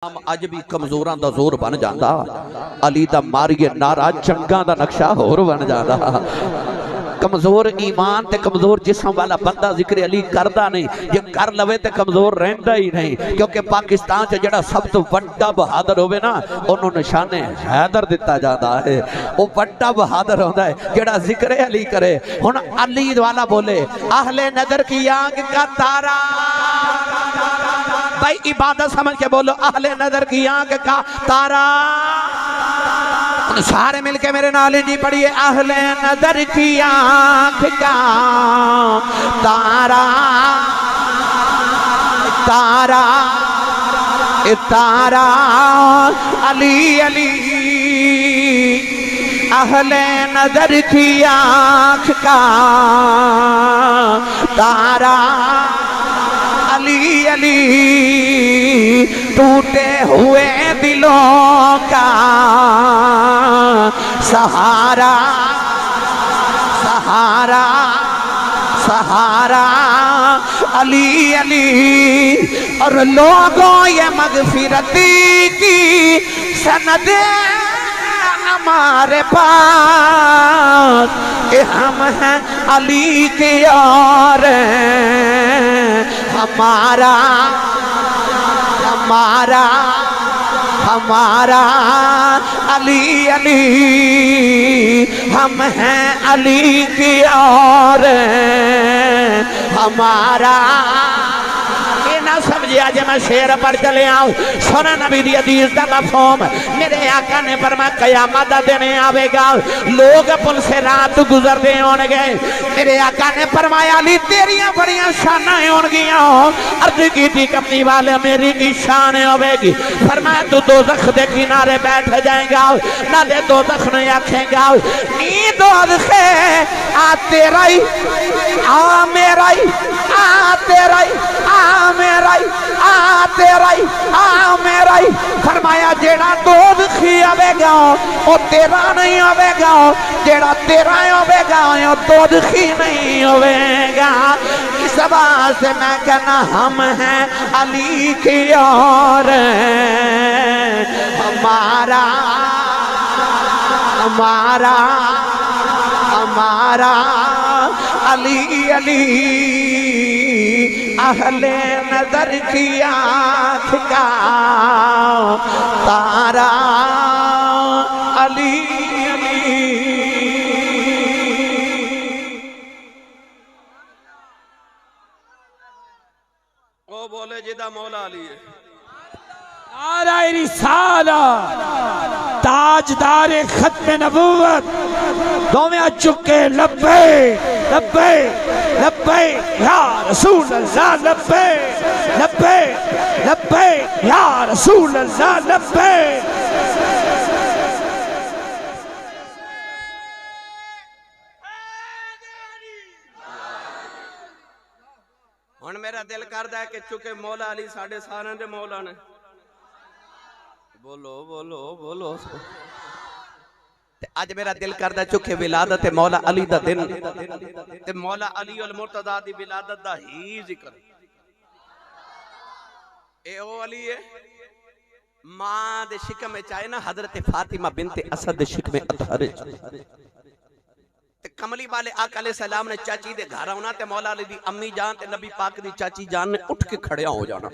अज भी कमजोरां दा जोर बन जाता। अली दा मारिए नारा जंगां दा नक्शा होर बन जाता। कमजोर ईमान ते कमजोर जिस्म वाला बंदा जिक्र अली करदा नहीं, जे कर लवे ते कमजोर रहंदा ही नहीं। क्योंकि पाकिस्तान च जेड़ा सब तो वड्डा बहादुर होवे ना, ओनू निशाने हैदर दिता जाता है। वो वड्डा बहादुर होंदा है जेड़ा जिक्र अली करे। हुण अली वाला बोले अहले नदर की आंख का तारा, भाई इबादत समझ के बोलो, अहले नजर की आंख का तारा। सारे मिलके मेरे नाल जी पढ़िए, अहले नजर की आंख का तारा, तारा तारा अली अली, अहले नजर की आंख का तारा अली अली, टूटे हुए दिलों का सहारा, सहारा सहारा अली अली। और लोगों ये मगफिरती की सनदे हमारे पास, हम हैं अली के और हमारा हमारा हमारा अली अली, हम हैं अली की और हमारा। समझे आज मैं शेर पर चले आऊं, सुना नबी दी हदीस दा मफहूम। मेरे आका ने फरमाया कयामत दा दिन आवेगा, लोग पुल से रात गुजरते होंगे। मेरे आका ने फरमाया अली तेरियां बड़ियां शानां होंगियां। अर्ज की थी कमली वाले मेरी की शान होगी। फरमाया तू दोज़ख दे किनारे बैठ जाएगा, नाले दोज़ख ने आखेगा नी दोज़खे आ तेरा ही आ मेरा ही, आ तेरा ही आ मेरा ही, आ तेरा ही आ मेरा ही। फरमाया जेड़ा दोज़खी आवेगा वो तेरा नहीं होवेगा, जेड़ा तेरा होवेगा वो दोज़खी नहीं होवेगा। इस बात से मैं कहना हम हैं अली की और हमारा हमारा हमारा अली अली, अहले नजर की आँख का तारा अली अली। वो बोले जिदा मौला अली है। नारे रिसाला ताजदार खत्म नबूवत, दोवें चुके लब्बे लब्बे लब्बे या रसूल अल्लाह, लब्बे लब्बे लब्बे या रसूल अल्लाह, लब्बे। हुण मेरा दिल करदा है कि चुके मौला अली साडे सारेयां दे मौला ने। बोलो बोलो बोलो। आज मेरा दिल करदा चुके विलादत मौला अली दा दिन ते मौला अली अल मुर्तदा दी विलादत दा ही जिक्र। ए ओ अली है मां दे शिकम विच आए ना, हजरत फातिमा बिनते असद दे शिकम अतहर ते कमली वाले आका अलैहि सलाम ने चाची दे घर आउणा ते मौला अली दी अम्मी जान ते नबी पाक दी चाची जान ने उठ के खड़िया हो जाना।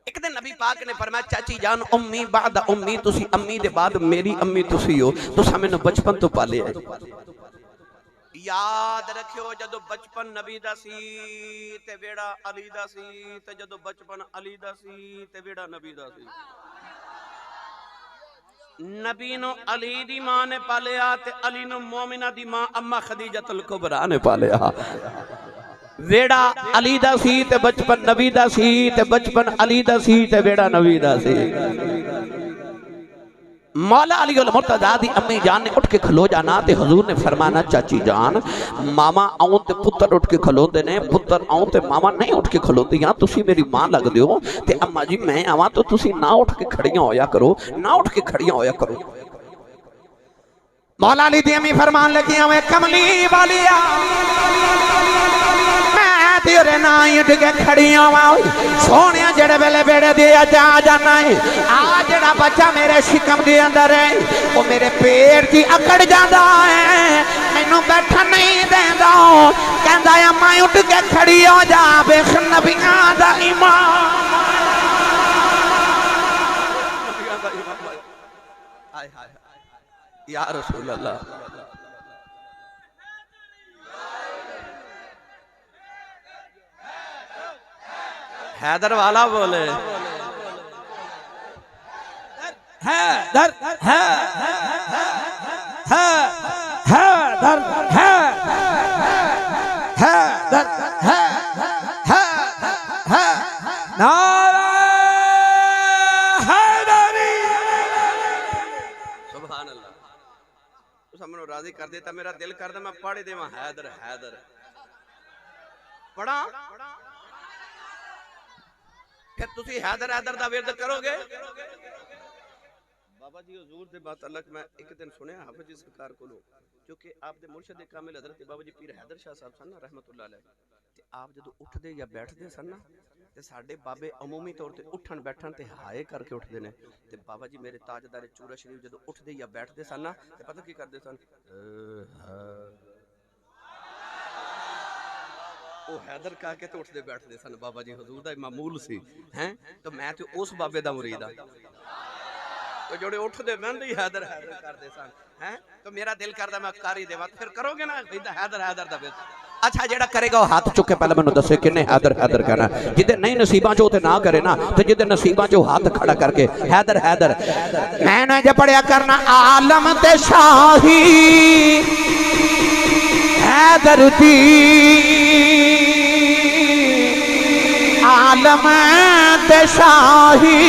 एक दिन नबी पाक ने फरमाया चाची जान उम्मी बाद उम्मी, तुसी अम्मी दे बाद मेरी अम्मी तुसी हो, तुसा मैनू बचपन तो पाले है। याद रखियो जदों बचपन नबी दा सी ते वेड़ा अली दा सी, ते जदों बचपन अली दा सी ते वेड़ा नबी दा सी। नबी नो अली दी मां ने पालिया ते अली नो मोमिना दी मां अम्मा खदीजतुल कुबरा ने पालिया। वेड़ा अली दा सी ते बचपन नबी दा सी, ते बचपन अली दा सी ते वेड़ा नबी दा सी। मौला अली अल मुर्तदा दी अम्मी जान ने उठ के खलो जाना ते हुजूर ने फरमाना चाची जान मामा आऊं ते पुत्र उठ के खलोंदे ने, पुत्र आऊं ते मामा नहीं उठ के खलोंदियां, तुसी मेरी मां लगदे हो ते अम्मा जी मैं आवां तो तुसी ना उठ के खड़ियां होया करो, ना उठ के खड़ियां होया करो। मौला अली दी अम्मी फरमान लगी हमें कमली वालिया मैं तेरे नाई उठ के खड़िया वा सोने जेड़े वेले बेड़े दे जा जाना है आ जेड़ा बच्चा मेरे शिकम दे अंदर है वो मेरे पेट की अकड़ जाता है मैनू बैठा नहीं देंदा कहंदा है मैं उठ के खड़ी हो जा वेख नबियां दा ईमान हाय हाय या रसूल अल्लाह हैदर वाला बोले हैदर नारा हैदरी सुभान अल्लाह तुसा मैनू राजी कर देता मेरा दिल करदा मैं पढ़ देवां हैदर हैदर पढ़ा फिर तुसी हैदर हैदर दा विरद करोगे बाबा जी हुजूर दे बात अलग मैं एक दिन सुने हाफिज जी सरकार कोलों क्योंकि आप दे मुर्शिद कामिल हजरत बाबा जी पीर हैदर शाह साहब सन रहमतुल्लाह अलैह ते आप जदों उठदे या बैठदे सन ना ते साडे बाबे अमूमी तौर ते उठन बैठन ते हाय करके उठदे ने ते बाबा जी मेरे ताजदार चूरा शरीफ जदों उठदे या बैठदे सन ना ते पता की करदे सन ओ हैदर कह के तो उठदे बैठदे सन बाबा जी हुजूर दा मामूल सी हैं तो मैं ते उस बाबे दा मुरीद हां तो जोड़े उठदे बंदे ही हैदर हैदर करदे सन हैं तो मेरा दिल करदा मैं कर ही देवां फिर करोगे ना हैदर हैदर दा विरद अच्छा जेड़ा करेगा वो हाथ चुक के पहले मैनू दसे किन्ने हैदर हैदर कहना जिदे नहीं नसीबा चो ना करे ना तो जिदे नसीबा चो हाथ खड़ा करके हैदर हैदर मैंने जो पढ़िया करना आलम ते शाही हैदर दी आलम ते शाही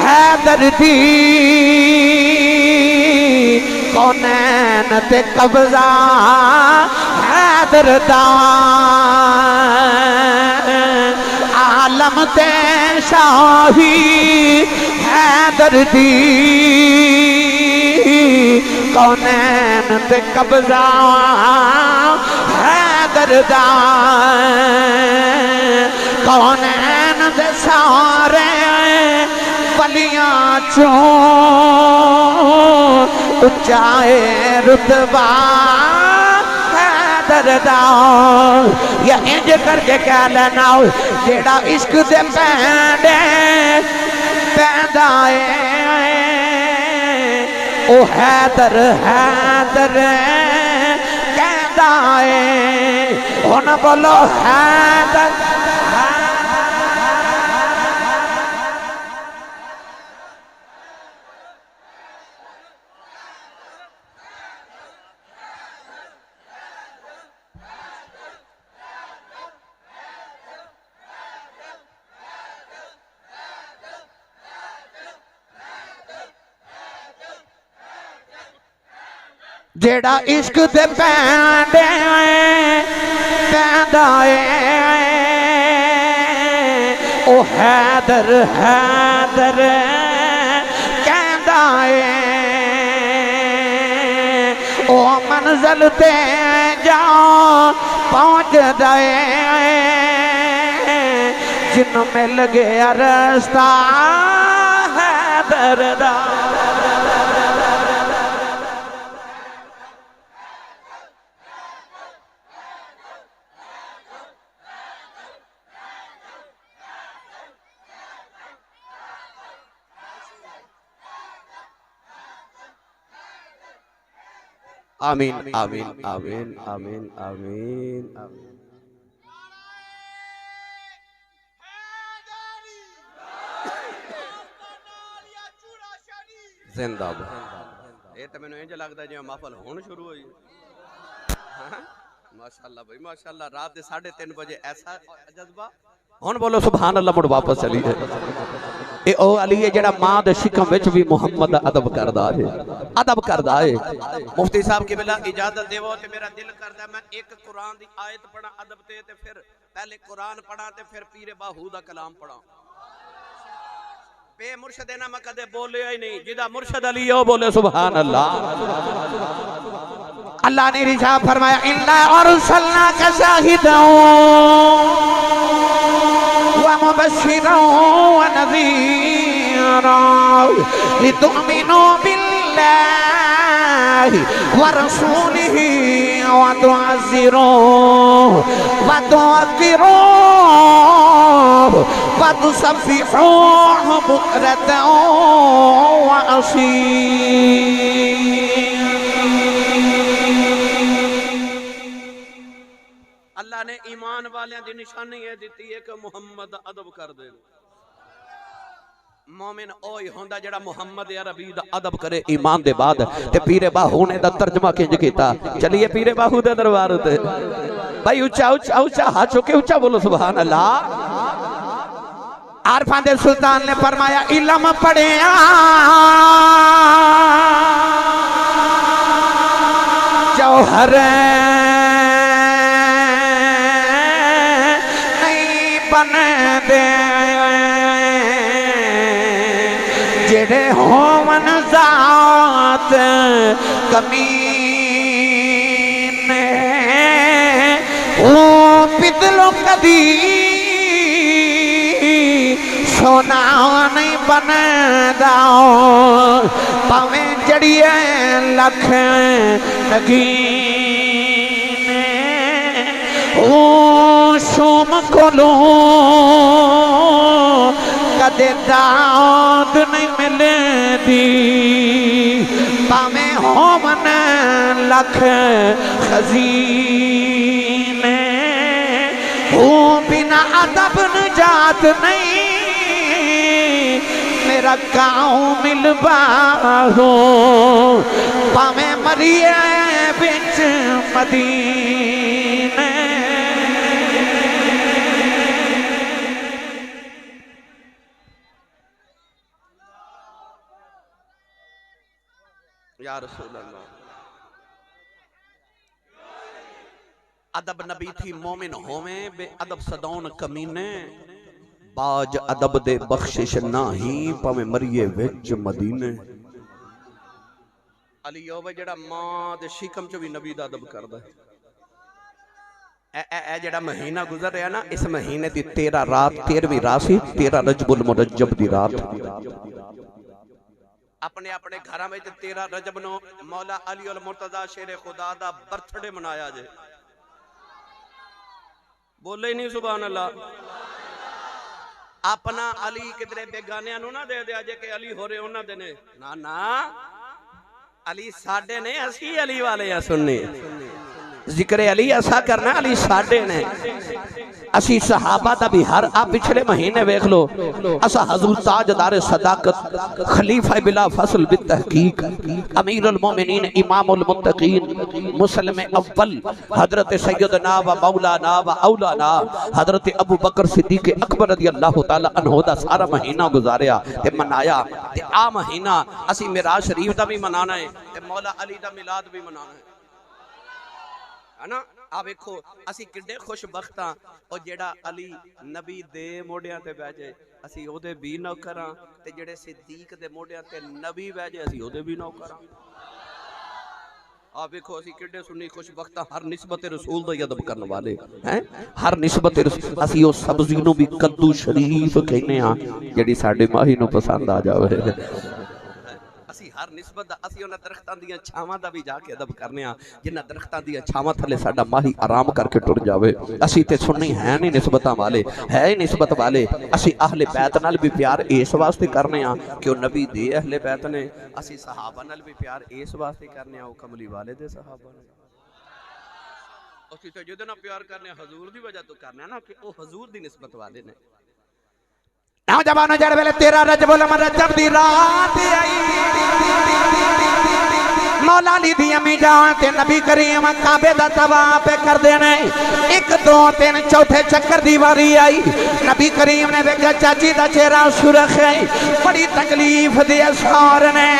हैदर दी कौनैन ते कब्जा हैदर दा आलम ते शाही हैदर दी कौनैन ते कब्जा हैदर दा कौनैन दे सारे बलियां चों उच्चाए रुतबा हैदर दा या इंज करके कह लेना जेड़ा इश्क दे पैंडे पैंदा है ओ हैदर हैदर कहदा है हुन बोलो हैदर जेड़ा इश्क दे पैंडे पैंदा है ओ हैदर हैदर कहदा है ओ मंजिल ते जा पहुंचदा है जिन मिल गया रास्ता हैदर दा आमीन आमीन आमीन आमीन आमीन आमीन जिंदाबाद ये तो मैंने इंज लगदा जिवें महफिल होण शुरू होई माशाअल्लाह भाई माशाअल्लाह रात दे 3:30 बजे ऐसा जज्बा हुन बोलो सुभान अल्लाह मुड़ वापस चली जाए ए ओ अली है जेड़ा मां दे शिकम विच भी मोहम्मद अदब करदा है मुफ्ती साहब की बिला इजाजत देवो ते मेरा दिल करदा मैं एक कुरान दी आयत पढ़ा अदब ते फिर पहले कुरान पढ़ा ते फिर पीर बाहू दा कलाम पढ़ा बे मुर्शिद ना मैं कदे बोलिया ही नहीं जिदा मुर्शिद अली ओ बोले सुभान अल्लाह अल्लाह ने रिशा फरमाया इन्ना अरसलनाका शाहिदन व मुबश्शिरन व नज़ीरा लितुमिनु बिल्लाहि व रसूलिही व तुअज़्ज़िरूहु व तुवक्किरूहु व तुसब्बिहूहु बुक्रतन व असीला। अल्लाह ने ईमान वाले की निशानी यह दी है कि मुहम्मद अदब कर दे। मोमिन ओही होंदा जेड़ा मुहम्मद अरबी दा अदब करे ईमान दे बाद। ते पीरे बाहू ने दा तर्जमा किंज कीता। चलिए पीरे बाहू दे दरबार ते भाई ऊंचा ऊंचा ऊंचा हाथ चुके ऊंचा बोलो सुभान अल्लाह। आरफां दे सुल्तान ने फरमाया इल्म पढ़िया जौहर बन दे जेड़े होवन जात कमीने ओ पितलो कदी सोना नहीं बनदा पावे जड़िए लख नगीने ओ शोम कोलो कदे दाद नहीं मिलदी पावे होमन लख खजीने ओ बिना अदब निजात नहीं मेरा गाँव मिलवा हो पावे मरिए बिच मदीने। या रसूल अल्लाह अदब नबी थी मोमिन होवे बे अदब सदौन कमीने बाज अदब दे बख्शिश नाही पवे मरिए विच मदीने। अली होवे जेड़ा मां दे शिकम च भी नबी दा अदब करदा है। ए जेड़ा महीना गुजर रहा ना इस महीने दी 13 रात 13वीं रात सी 13 रजबुल मुरज्जब दी रात। अपने अपने घर में 13 रजब नो मौला अली उल मुर्तजा शेर खुदा दा बर्थडे मनाया जे। बोले ही नहीं सुभान अल्लाह। अपना अली किधरे बेगानिया नु ना दे दिया जे कि अली हो रहे उन्हां दे ने ना ना अली साडे ने असी अली वाले हैं सुनने जिक्र अली ऐसा करना अली साडे ने असी सहाबा दा भी हर आप पिछले महीने वेख लो असा हजूर ताजदार सदाकत खलीफा बिला फसल बित तहकीक अमीरुल मोमिनीन इमामुल मुत्तकीन मुस्लिम अव्वल हजरत सैयदना व मौलाना व औलाना हजरत अबू बकर सिद्दीक अकबर रज़ी अल्लाह तआला अन्हु दा सारा महीना गुजारिया ते मनाया ते आ महीना असी मिराज शरीफ दा भी मनाना है ते मौला अली दा मिलाद भी मनाना है ना। आ वेखो असी किड्डे खुशबख्त हां और जेड़ा अली नबी दे मोडियां ते बह जाए असी ओदे भी नौकर हां ते जेड़े सिद्दीक दे मोडियां ते नबी बह जाए असी ओदे भी नौकर हां। आ वेखो असी किड्डे सुन्नी खुशबख्त हां हर निस्बत रसूल दा अदब करने वाले हैं। हर निस्बत असी उस सब्जी नूं भी कद्दू शरीफ कहने हां जेड़ी साडे माही नूं पसंद आ जावे। हर निस्बत असी उन्हां दरख्तां दी छावां दा भी जाके अदब करने आ जिन्हां दरख्तां दी छावां थले साडा माही आराम करके टुर जावे। असी ते सुननी है नहीं निस्बतां वाले है ही निस्बत वाले। असी अहले बैत नाल भी प्यार इस वास्ते करने आ कि वो नबी दे अहले बैत ने। असी सहाबा नाल भी प्यार इस वास्ते करने आ वो कमली वाले दे सहाबा ने। असी ते जिहदे नाल प्यार करने हजूर दी वजह तो करने ना कि वो हजूर दी निस्बत वाले ने। नौजवानों जड़ वेले 13 रजबुल मुरज्जब दी रात आई मौला अली दी अम्मी जान ते नबी करीम काबे दा तवाफ कर देने 1 2 3 चौथे चक्कर दी वारी आई। नबी करीम ने देखा चाची दा चेहरा सुरख है बड़ी तकलीफ दे असर ने।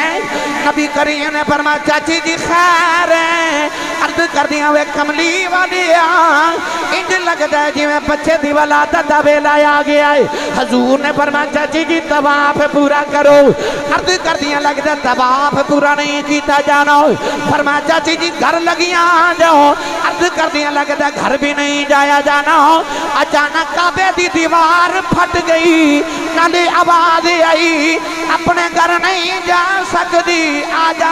नबी करीम ने फरमाया चाची जी खैर है अर्ज कर दिया वे कमली वाली इंज लगता है जिवें बच्चे दी वलादत दा वेला आ गया है। हजूर ने फरमाया चाची जी तवाफ पूरा करो। अर्ज कर दिया लगता तवाफ पूरा नहीं किया जाना जाना। फरमाया चाची जी घर लगिया आ जाओ। अर्ज कर दिया लगता घर भी नहीं जाया जाना। अचानक काबे दी दीवार फट गई, नाले आवाज आई अपने घर नहीं जा सकती, आ जा।